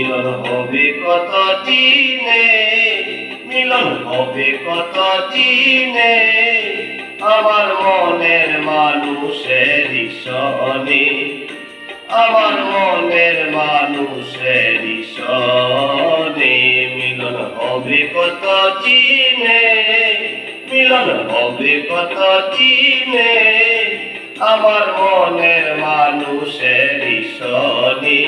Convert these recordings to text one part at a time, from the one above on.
মিলন হবে কত দিনে, মিলন হবে কত দিনে, আমার মনের মানুষের সনে, আমার মনের মানুষের সনে। মিলন হবে কত দিনে, মিলন হবে কত দিনে, আমার মনের মানুষের সনে,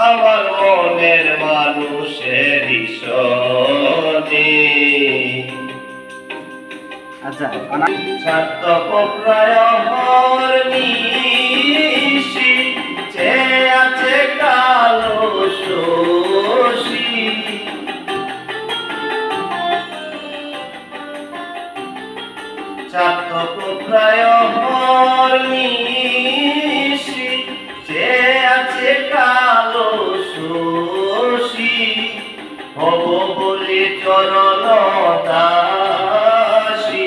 আমার মনের মানুষের সনে। আচ্ছা, সার্থক প্রায় নিশি, চেয়ে আছে কালো শশী। সার্থক প্রায় নিশি, চেয়ে আছে কালো শশী। হব বলে চরণ দাসী,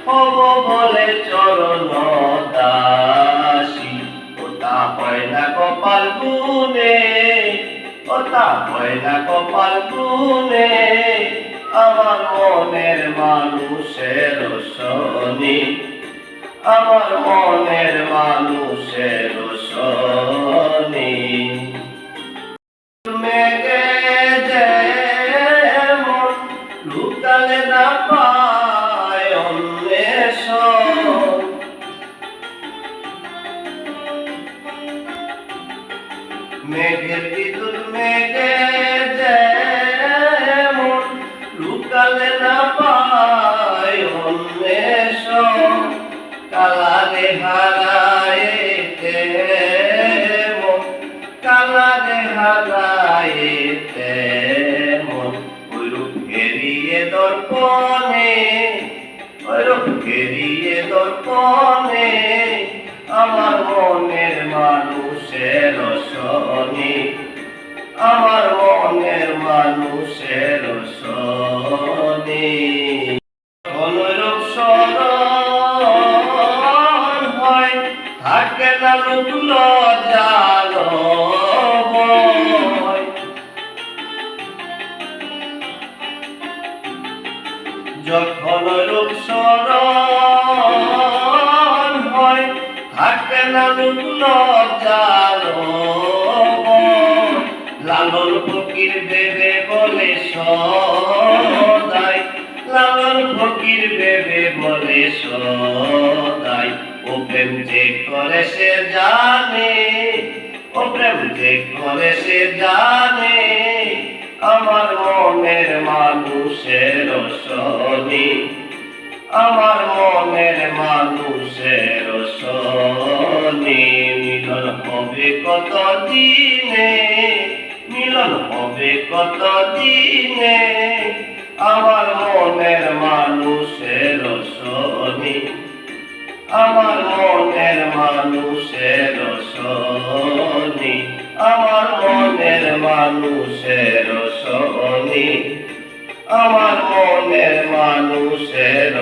হব বলে চরণ দাসী। ওটা হয় না কপাল গুনে, ওটা হয় না কপাল গুনে, আমার মনের মানুষের সনে, আমার মনের মানুষের সনে। মেঘে যেমন লুকালে না পায় অন্বেষণ, মেঘের বিদ্যুৎ মেঘে যেমন লুকালে না পায় অন্বেষণ। কালারে হারায় তেমন, কালারে হারায় তেমন, ওইরূপ ঘেরিয়ে দর্পণে, ওইরূপ ঘেরিয়ে দর্পণে, আমার মনের মানুষের সনে, আমার মনের মানুষের সনে। অনুরূপ স্মরণ হয়, থাকে না রূপ লজ্জার ভয়। যখন রূপ স্মরণ হয়, থাকে না রূপ লজ্জার ভয়। লালন ফকির ভেবে বলে সদাই, লালন ফকির ভেবে বলে সদাই। ও প্রেম যে করে সে জানে, ও প্রেম যে করে সে জানে, আমার মনের মানুষের সনে, আমার মনের মানুষের সনে। মিলন হবে কত দিনে, মিলন হবে কত দিনে, আমার মনের মানুষের সনে, আমার মনের মানুষের সনে, আমার মনের মানুষের সনে, আমার মনের মানুষের